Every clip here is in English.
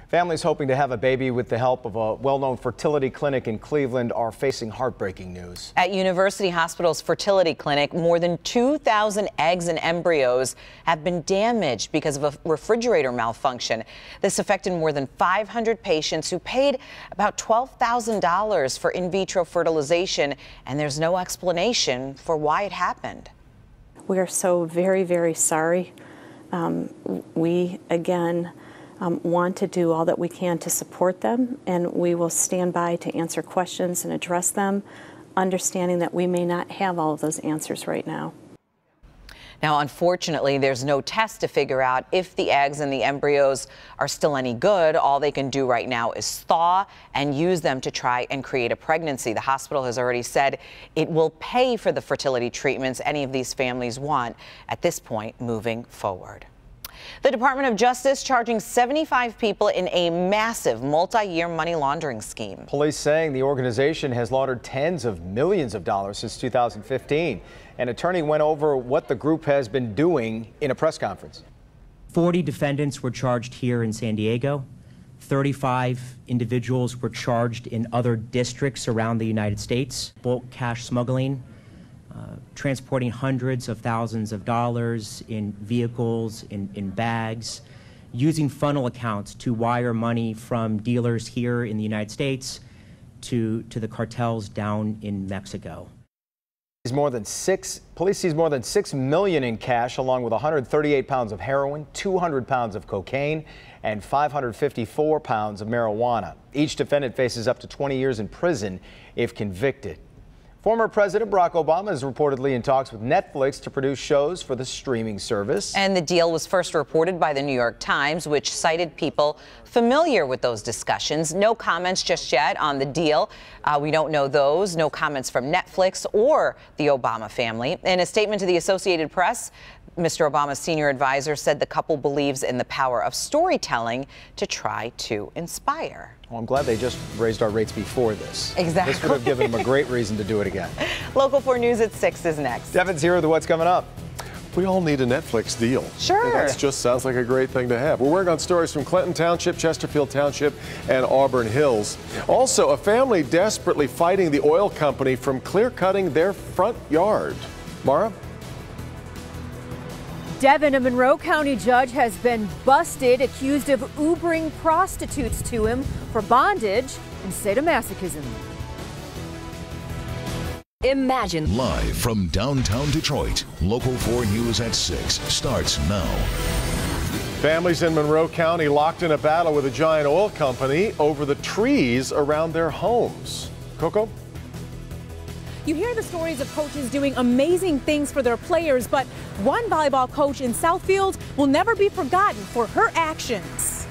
Families hoping to have a baby with the help of a well-known fertility clinic in Cleveland are facing heartbreaking news. At University Hospital's fertility clinic, more than 2,000 eggs and embryos have been damaged because of a refrigerator malfunction. This affected more than 500 patients who paid about $12,000 for in vitro fertilization, and there's no explanation for why it happened. We are so very, very sorry. We, again, want to do all that we can to support them, and we will stand by to answer questions and address them, understanding that we may not have all of those answers right now. Now, unfortunately, there's no test to figure out if the eggs and the embryos are still any good. All they can do right now is thaw and use them to try and create a pregnancy. The hospital has already said it will pay for the fertility treatments any of these families want at this point moving forward. The Department of Justice charging 75 people in a massive multi-year money laundering scheme. Police saying the organization has laundered tens of millions of dollars since 2015. An attorney went over what the group has been doing in a press conference. 40 defendants were charged here in San Diego. 35 individuals were charged in other districts around the United States. Bulk cash smuggling, transporting hundreds of thousands of dollars in vehicles, in bags, using funnel accounts to wire money from dealers here in the United States to the cartels down in Mexico. Police seized more than $6 million in cash, along with 138 pounds of heroin, 200 pounds of cocaine, and 554 pounds of marijuana. Each defendant faces up to 20 years in prison if convicted. Former President Barack Obama is reportedly in talks with Netflix to produce shows for the streaming service. And the deal was first reported by the New York Times, which cited people familiar with those discussions. No comments just yet on the deal. We don't know those. No comments from Netflix or the Obama family. In a statement to the Associated Press, Mr. Obama's senior advisor said the couple believes in the power of storytelling to try to inspire. Well, I'm glad they just raised our rates before this. Exactly. This would have given them a great reason to do it again. Local 4 News at 6 is next. Devin's here with what's coming up. We all need a Netflix deal. Sure. That just sounds like a great thing to have. We're working on stories from Clinton Township, Chesterfield Township, and Auburn Hills. Also, a family desperately fighting the oil company from clear-cutting their front yard. Mara? Devin, a Monroe County judge, has been busted, accused of Ubering prostitutes to him for bondage and sadomasochism. Imagine. Live from downtown Detroit, Local 4 News at 6 starts now. Families in Monroe County locked in a battle with a giant oil company over the trees around their homes. Coco? You hear the stories of coaches doing amazing things for their players, but one volleyball coach in Southfield will never be forgotten for her actions.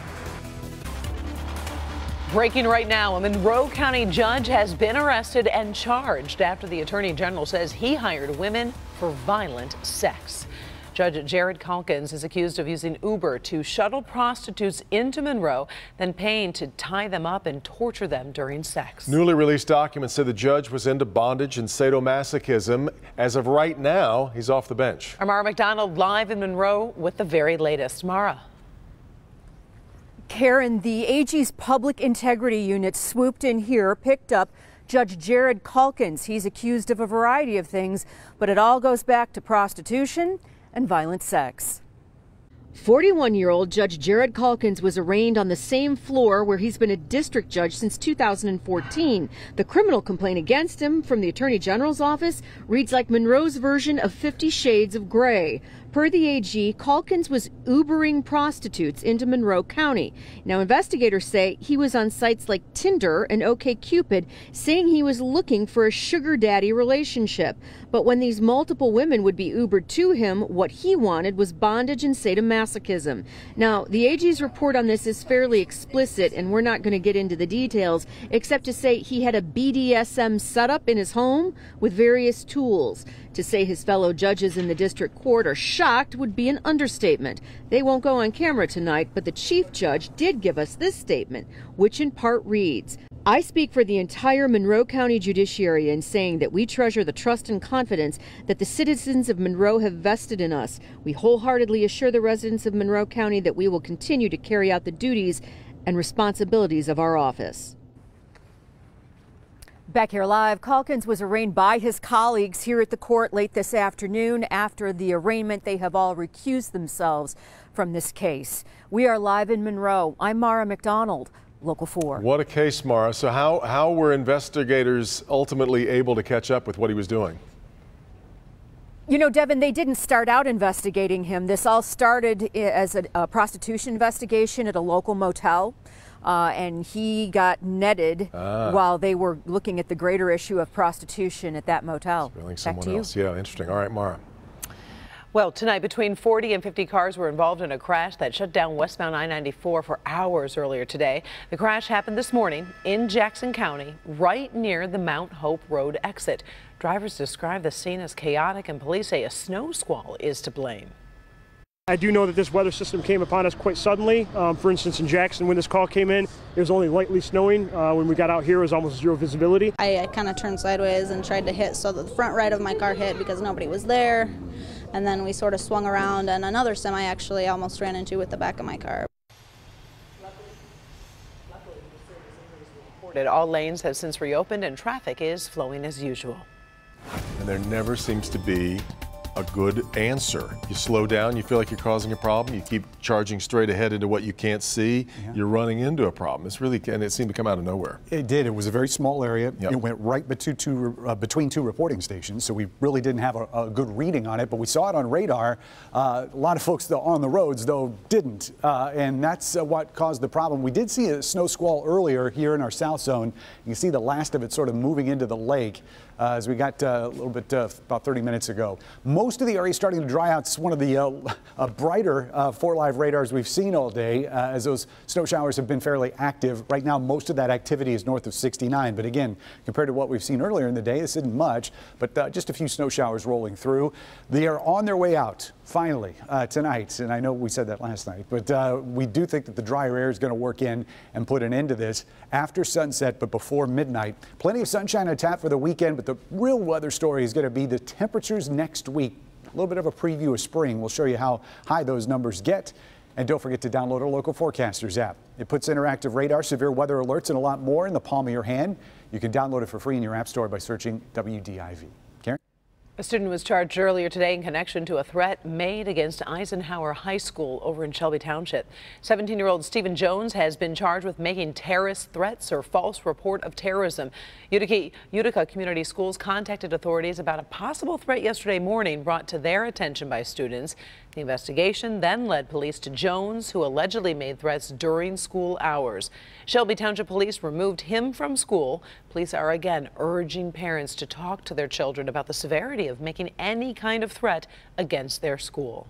Breaking right now, a Monroe County judge has been arrested and charged after the Attorney General says he hired women for violent sex. Judge Jared Calkins is accused of using Uber to shuttle prostitutes into Monroe, then paying to tie them up and torture them during sex. Newly released documents say the judge was into bondage and sadomasochism. As of right now, he's off the bench. Our Mara McDonald live in Monroe with the very latest. Mara. Karen, the AG's Public Integrity Unit swooped in here, picked up Judge Jared Calkins. He's accused of a variety of things, but it all goes back to prostitution and violent sex. 41-year-old Judge Jared Calkins was arraigned on the same floor where he's been a district judge since 2014. The criminal complaint against him from the Attorney General's office reads like Monroe's version of 50 Shades of Grey. Per the AG, Calkins was Ubering prostitutes into Monroe County. Now, investigators say he was on sites like Tinder and OkCupid, saying he was looking for a sugar daddy relationship. But when these multiple women would be Ubered to him, what he wanted was bondage and sadomasochism. Now, the AG's report on this is fairly explicit, and we're not going to get into the details, except to say he had a BDSM setup in his home with various tools. To say his fellow judges in the district court are shocked would be an understatement. They won't go on camera tonight, but the chief judge did give us this statement, which in part reads, "I speak for the entire Monroe County judiciary in saying that we treasure the trust and confidence that the citizens of Monroe have vested in us. We wholeheartedly assure the residents of Monroe County that we will continue to carry out the duties and responsibilities of our office. Back here live, Calkins was arraigned by his colleagues here at the court late this afternoon. After the arraignment, they have all recused themselves from this case. We are live in Monroe. I'm Mara McDonald, Local 4. What a case, Mara. So how were investigators ultimately able to catch up with what he was doing? You know, Devin, they didn't start out investigating him. This all started as a prostitution investigation at a local motel. And he got netted while they were looking at the greater issue of prostitution at that motel. Back to you. Yeah, interesting. All right, Mara. Well, tonight, between 40 and 50 cars were involved in a crash that shut down westbound I-94 for hours earlier today. The crash happened this morning in Jackson County, right near the Mount Hope Road exit. Drivers describe the scene as chaotic, and police say a snow squall is to blame. I do know that this weather system came upon us quite suddenly. For instance, in Jackson, when this call came in, it was only lightly snowing. When we got out here, it was almost zero visibility. I kind of turned sideways and tried to hit so that the front right of my car hit because nobody was there. And then we sort of swung around, and another semi actually almost ran into with the back of my car. All lanes have since reopened and traffic is flowing as usual. And there never seems to be a good answer. You slow down, you feel like you're causing a problem, you keep charging straight ahead into what you can't see, you're running into a problem. It's really, and it seemed to come out of nowhere. It did. It was a very small area. Yep. It went right between two reporting stations, so we really didn't have a good reading on it, but we saw it on radar. A lot of folks on the roads, though, didn't, and that's what caused the problem. We did see a snow squall earlier here in our south zone. You can see the last of it sort of moving into the lake as we got a little bit about 30 minutes ago. Most of the area is starting to dry out. It's one of the brighter 4Live radars we've seen all day as those snow showers have been fairly active. Right now, most of that activity is north of 69. But again, compared to what we've seen earlier in the day, this isn't much, but just a few snow showers rolling through. They are on their way out, finally, tonight. And I know we said that last night, but we do think that the drier air is going to work in and put an end to this after sunset, but before midnight. Plenty of sunshine on tap for the weekend, but the real weather story is going to be the temperatures next week. A little bit of a preview of spring. We'll show you how high those numbers get. And don't forget to download our Local Forecasters app. It puts interactive radar, severe weather alerts, and a lot more in the palm of your hand. You can download it for free in your app store by searching WDIV. Karen? A student was charged earlier today in connection to a threat made against Eisenhower High School over in Shelby Township. 17-year-old Stephen Jones has been charged with making terrorist threats or false report of terrorism. Utica Community Schools contacted authorities about a possible threat yesterday morning brought to their attention by students. The investigation then led police to Jones, who allegedly made threats during school hours. Shelby Township Police removed him from school. Police are again urging parents to talk to their children about the severity of making any kind of threat against their school.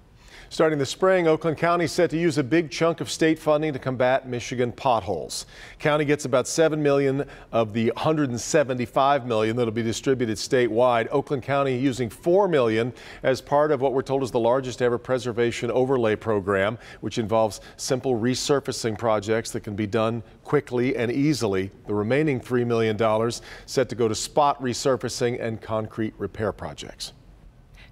Starting this spring, Oakland County is set to use a big chunk of state funding to combat Michigan potholes. County gets about $7 million of the $175 million that will be distributed statewide. Oakland County using $4 million as part of what we're told is the largest ever preservation overlay program, which involves simple resurfacing projects that can be done quickly and easily. The remaining $3 million set to go to spot resurfacing and concrete repair projects.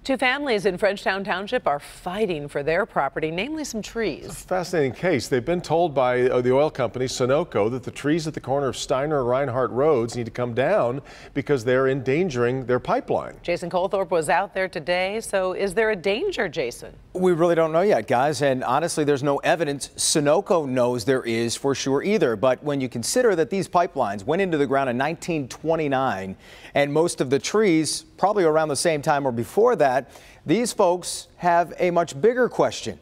Two families in Frenchtown Township are fighting for their property, namely some trees. It's a fascinating case. They've been told by the oil company, Sunoco, that the trees at the corner of Steiner and Reinhardt Roads need to come down because they're endangering their pipeline. Jason Colthorpe was out there today. So is there a danger, Jason? We really don't know yet, guys. And honestly, there's no evidence Sunoco knows there is for sure either. But when you consider that these pipelines went into the ground in 1929 and most of the trees probably around the same time or before that, these folks have a much bigger question.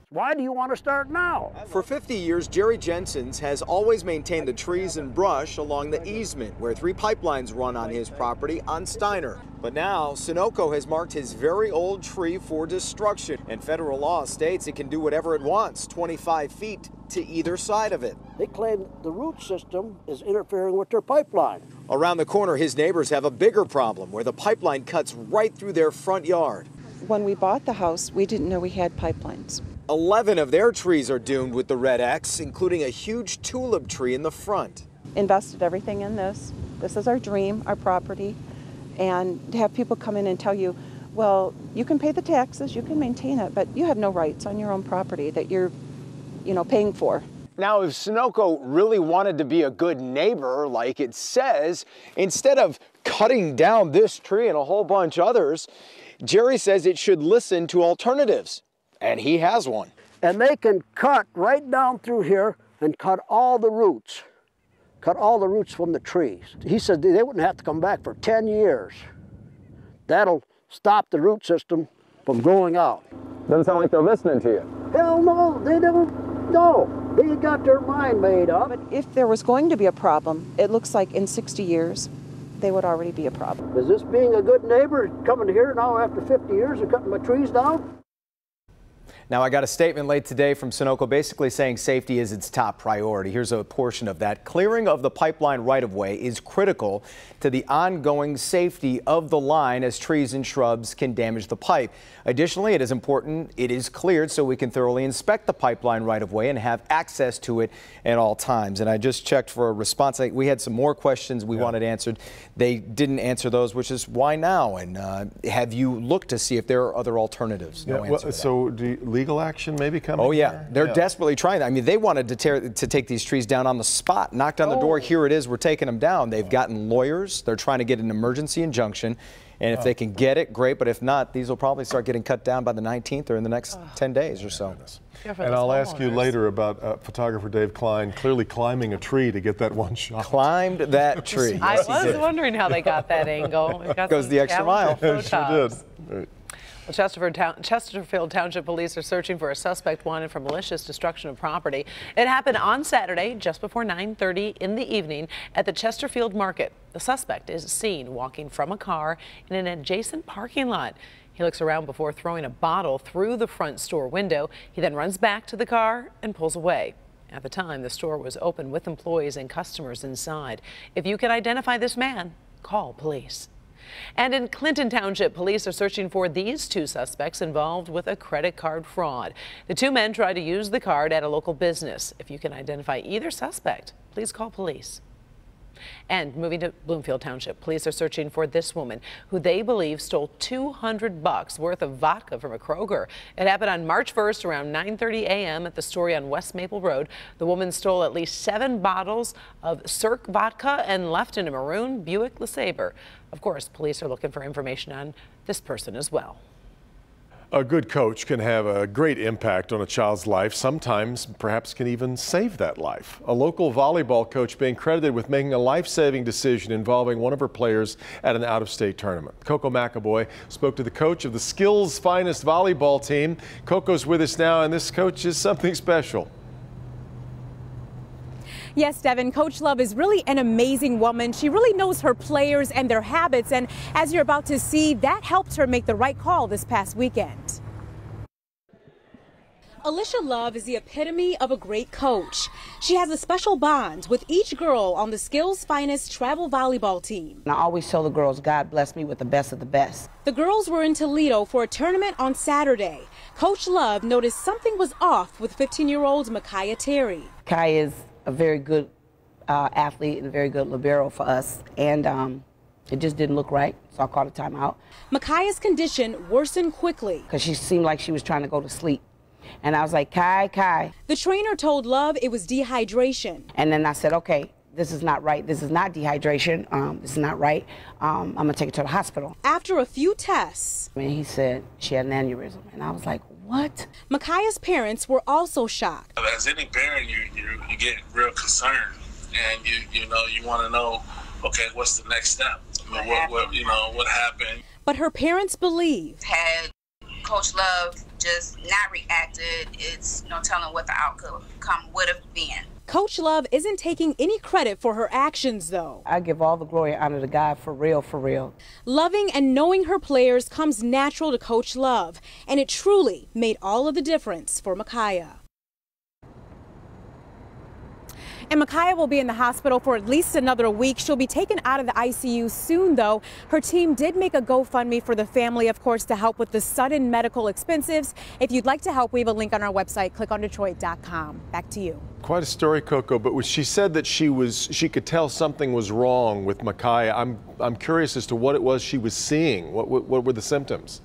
Why do you want to start now? For 50 years, Jerry Jensen's has always maintained the trees and brush along the easement where 3 pipelines run on his property on Steiner. But now, Sunoco has marked his very old tree for destruction, and federal law states it can do whatever it wants, 25 feet to either side of it. They claim the root system is interfering with their pipeline. Around the corner, his neighbors have a bigger problem where the pipeline cuts right through their front yard. When we bought the house, we didn't know we had pipelines. 11 of their trees are doomed with the red X, including a huge tulip tree in the front. Invested everything in this. This is our dream, our property. And to have people come in and tell you, well, you can pay the taxes, you can maintain it, but you have no rights on your own property that you're, paying for. Now, if Sunoco really wanted to be a good neighbor, like it says, instead of cutting down this tree and a whole bunch of others, Jerry says it should listen to alternatives, and he has one. And they can cut right down through here and cut all the roots. Cut all the roots from the trees. He said they wouldn't have to come back for 10 years. That'll stop the root system from growing out. Doesn't sound like they're listening to you. Hell no, they don't know. They got their mind made up. But if there was going to be a problem, it looks like in 60 years, they would already be a problem. Is this being a good neighbor coming here now after 50 years of cutting my trees down? Now, I got a statement late today from Sunoco basically saying safety is its top priority. Here's a portion of that. Clearing of the pipeline right-of-way is critical to the ongoing safety of the line as trees and shrubs can damage the pipe. Additionally, it is important it is cleared so we can thoroughly inspect the pipeline right-of-way and have access to it at all times. And I just checked for a response. We had some more questions we wanted answered. They didn't answer those, which is why now? And have you looked to see if there are other alternatives? No answer to that. So legal action maybe coming? Oh, yeah. They're desperately trying that. I mean, they wanted to take these trees down on the spot, knocked on the door. Here it is. We're taking them down. They've gotten lawyers. They're trying to get an emergency injunction. And if they can get it, great. But if not, these will probably start getting cut down by the 19th or in the next 10 days or so. And I'll ask you later about photographer Dave Klein clearly climbing a tree to get that one shot. Climbed that tree. I was wondering how they got that angle. Goes the extra mile. Sure did. Well, Chesterfield Township Police are searching for a suspect wanted for malicious destruction of property. It happened on Saturday, just before 9:30 in the evening at the Chesterfield Market. The suspect is seen walking from a car in an adjacent parking lot. He looks around before throwing a bottle through the front store window. He then runs back to the car and pulls away. At the time, the store was open with employees and customers inside. If you can identify this man, call police. And in Clinton Township, police are searching for these two suspects involved with a credit card fraud. The two men tried to use the card at a local business. If you can identify either suspect, please call police. And moving to Bloomfield Township, police are searching for this woman who they believe stole $200 worth of vodka from a Kroger. It happened on March 1st around 9:30 a.m. at the Story on West Maple Road. The woman stole at least 7 bottles of Cirque vodka and left in a maroon Buick LeSabre. Of course, police are looking for information on this person as well. A good coach can have a great impact on a child's life, sometimes perhaps can even save that life. A local volleyball coach being credited with making a life-saving decision involving one of her players at an out-of-state tournament. Coco McAvoy spoke to the coach of the Skills Finest volleyball team. Coco's with us now, and this coach is something special. Yes, Devin, Coach Love is really an amazing woman. She really knows her players and their habits. And as you're about to see, that helped her make the right call this past weekend. Alicia Love is the epitome of a great coach. She has a special bond with each girl on the Skills Finest travel volleyball team. I always tell the girls, God bless me with the best of the best. The girls were in Toledo for a tournament on Saturday. Coach Love noticed something was off with 15-year-old Micaiah Terry. Kai is a very good athlete and a very good libero for us, and it just didn't look right, so I called a timeout. Micaiah's condition worsened quickly because she seemed like she was trying to go to sleep, and I was like, Kai. The trainer told Love it was dehydration. And then I said, okay, this is not right. This is not dehydration. This is not right. I'm gonna take her to the hospital. After a few tests, and he said she had an aneurysm, and I was like, what? Micaiah's parents were also shocked. As any parent, you get real concerned, and you want to know, okay, what's the next step? I mean, what happened? But her parents believe had Coach Love just not reacted, it's no telling what the outcome would have been. Coach Love isn't taking any credit for her actions, though. I give all the glory and honor to God, for real, for real. Loving and knowing her players comes natural to Coach Love, and it truly made all of the difference for Micaiah. And Micaiah will be in the hospital for at least another week. She'll be taken out of the ICU soon, though. Her team did make a GoFundMe for the family, of course, to help with the sudden medical expenses. If you'd like to help, we have a link on our website, clickondetroit.com. Back to you. Quite a story, Coco, but when she said that she could tell something was wrong with Micaiah, I'm curious as to what it was she was seeing. What were the symptoms?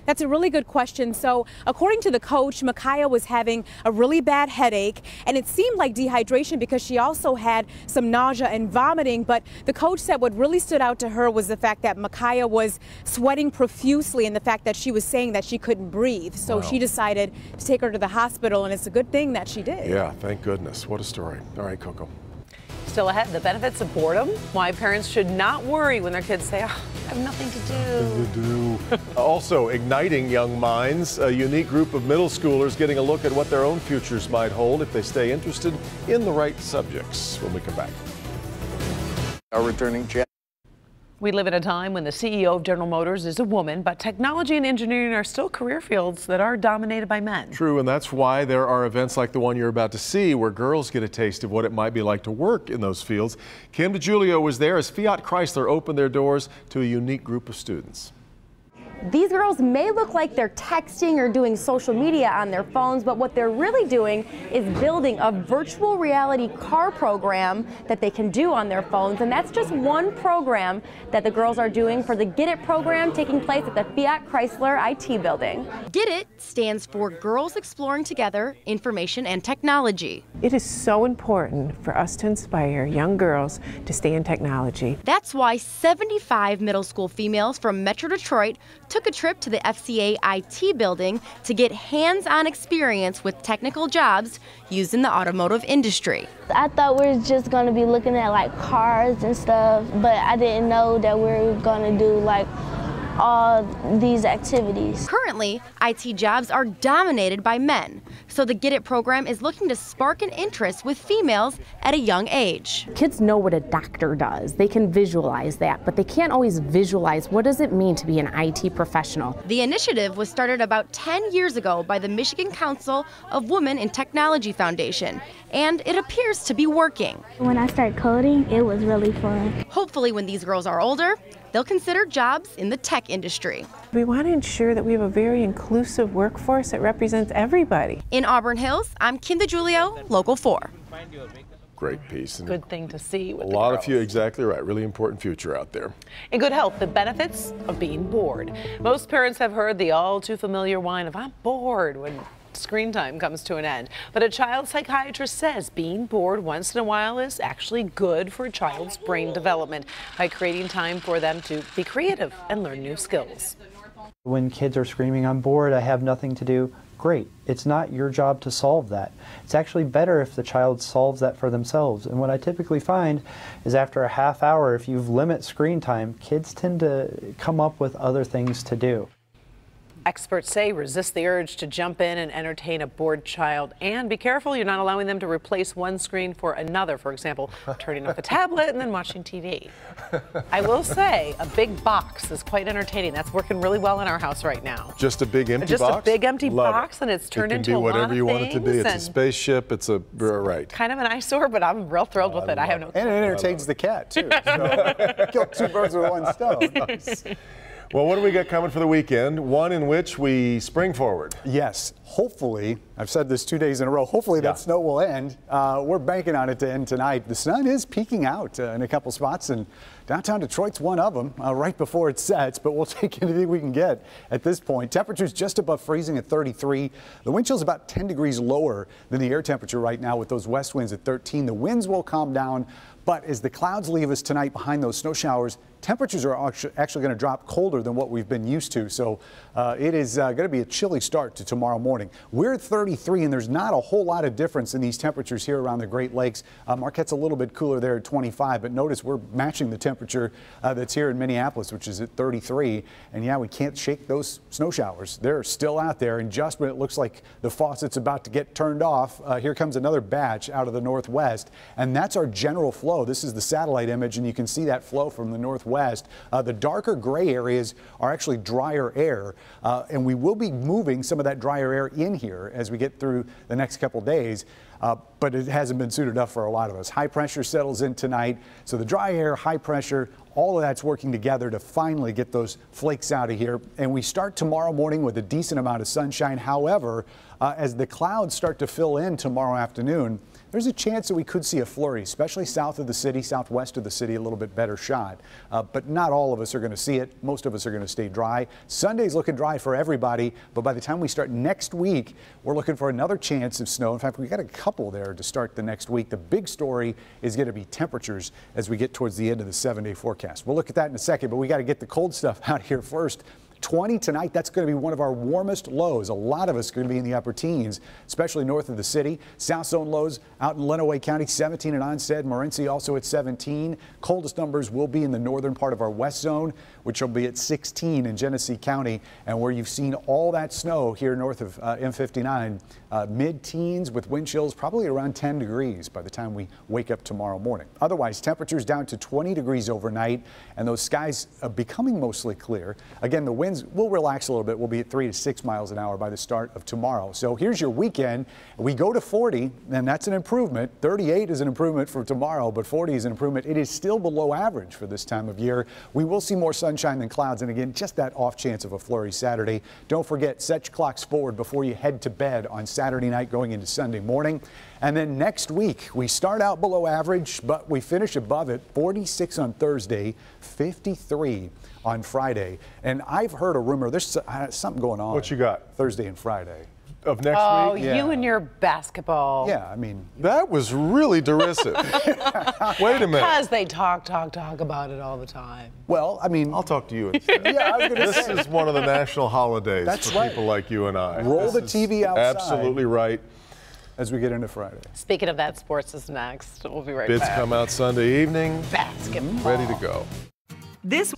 That's a really good question. So according to the coach, Micaiah was having a really bad headache, and it seemed like dehydration because she also had some nausea and vomiting. But the coach said what really stood out to her was the fact that Micaiah was sweating profusely and the fact that she was saying that she couldn't breathe. So she decided to take her to the hospital, and it's a good thing that she did. Yeah, thank goodness. What a story. All right, Coco. Still ahead, the benefits of boredom, why parents should not worry when their kids say, oh, I have nothing to do. Also, igniting young minds, a unique group of middle schoolers getting a look at what their own futures might hold if they stay interested in the right subjects when we come back. Our returning Jen. We live in a time when the CEO of General Motors is a woman, but technology and engineering are still career fields that are dominated by men. True, and that's why there are events like the one you're about to see where girls get a taste of what it might be like to work in those fields. Kim DiGiulio was there as Fiat Chrysler opened their doors to a unique group of students. These girls may look like they're texting or doing social media on their phones, but what they're really doing is building a virtual reality car program that they can do on their phones. And that's just one program that the girls are doing for the Get It program taking place at the Fiat Chrysler IT building. Get It stands for Girls Exploring Together Information and Technology. It is so important for us to inspire young girls to stay in technology. That's why 75 middle school females from Metro Detroit took a trip to the FCA IT building to get hands-on experience with technical jobs used in the automotive industry. I thought we were just going to be looking at like cars and stuff, but I didn't know that we were going to do like all these activities. Currently, IT jobs are dominated by men, so the Get It program is looking to spark an interest with females at a young age. Kids know what a doctor does. They can visualize that, but they can't always visualize what does it mean to be an IT professional. The initiative was started about 10 years ago by the Michigan Council of Women in Technology Foundation, and it appears to be working. When I started coding, it was really fun. Hopefully when these girls are older, they'll consider jobs in the tech industry. We want to ensure that we have a very inclusive workforce that represents everybody. In Auburn Hills, I'm Kim DiGiulio, Local 4. Great piece. And good thing to see. With a lot of you, exactly right. Really important future out there. In good health, the benefits of being bored. Most parents have heard the all too familiar whine of I'm bored when screen time comes to an end. But a child psychiatrist says being bored once in a while is actually good for a child's brain development by creating time for them to be creative and learn new skills. When kids are screaming, I'm bored, I have nothing to do, great. It's not your job to solve that. It's actually better if the child solves that for themselves. And what I typically find is after a half hour, if you limit screen time, kids tend to come up with other things to do. Experts say resist the urge to jump in and entertain a bored child, and be careful you're not allowing them to replace one screen for another. For example, turning off a tablet and then watching TV. I will say a big box is quite entertaining. That's working really well in our house right now. Just a big empty box? box? Just a big empty box, and it's turned into a lot of things. It can be whatever you want it to be. It's a spaceship. It's a right. Kind of an eyesore, but I'm real thrilled with it. I have no. And it entertains the cat too. So kill two birds with one stone. Nice. Well, what do we got coming for the weekend? One in which we spring forward. Yes, hopefully, I've said this 2 days in a row, hopefully that snow will end. We're banking on it to end tonight. The sun is peeking out in a couple spots, and downtown Detroit's one of them right before it sets, but we'll take anything we can get at this point. Temperatures just above freezing at 33. The wind chill's about 10 degrees lower than the air temperature right now with those west winds at 13. The winds will calm down, but as the clouds leave us tonight behind those snow showers, temperatures are actually going to drop colder than what we've been used to. So it is going to be a chilly start to tomorrow morning. We're at 33, and there's not a whole lot of difference in these temperatures here around the Great Lakes. Marquette's a little bit cooler there at 25, but notice we're matching the temperature that's here in Minneapolis, which is at 33. And yeah, we can't shake those snow showers. They're still out there, and just when it looks like the faucet's about to get turned off, here comes another batch out of the northwest, and that's our general flow. This is the satellite image, and you can see that flow from the northwest. The darker gray areas are actually drier air, and we will be moving some of that drier air in here as we get through the next couple days. But it hasn't been suited up for a lot of us. High pressure settles in tonight, so the dry air, high pressure, all of that's working together to finally get those flakes out of here. And we start tomorrow morning with a decent amount of sunshine. However, as the clouds start to fill in tomorrow afternoon, there's a chance that we could see a flurry, especially south of the city, southwest of the city, a little bit better shot. But not all of us are going to see it. Most of us are going to stay dry. Sunday's looking dry for everybody, but by the time we start next week, we're looking for another chance of snow. In fact, we got a couple there to start the next week. The big story is going to be temperatures as we get towards the end of the 7-day forecast. We'll look at that in a second, but we got to get the cold stuff out here first. 20 tonight, that's going to be one of our warmest lows. A lot of us are going to be in the upper teens, especially north of the city. South zone lows out in Lenawee County, 17 at Onstead, Morenci also at 17. Coldest numbers will be in the northern part of our west zone, which will be at 16 in Genesee County, and where you've seen all that snow here north of M59, mid-teens with wind chills probably around 10 degrees by the time we wake up tomorrow morning. Otherwise, temperatures down to 20 degrees overnight, and those skies becoming mostly clear. Again, the winds will relax a little bit. We'll be at 3 to 6 miles an hour by the start of tomorrow. So here's your weekend. We go to 40, and that's an improvement. 38 is an improvement for tomorrow, but 40 is an improvement. It is still below average for this time of year. We will see more sunshine than clouds, and again, just that off chance of a flurry Saturday. Don't forget, set your clocks forward before you head to bed on Saturday night going into Sunday morning. And then next week, we start out below average, but we finish above it. 46 on Thursday, 53 on Friday. And I've heard a rumor, there's something going on. What you got? Thursday and Friday. Of next week? Yeah. You and your basketball. Yeah, I mean. That was really derisive. Wait a minute. Because they talk about it all the time. Well, I mean. I'll talk to you instead. Yeah, I was going to say. This is one of the national holidays for people like you and I. Roll the TV outside. Absolutely right. As we get into Friday. Speaking of that, sports is next. We'll be right Bids back. come out Sunday evening. Basketball. Ready to go. This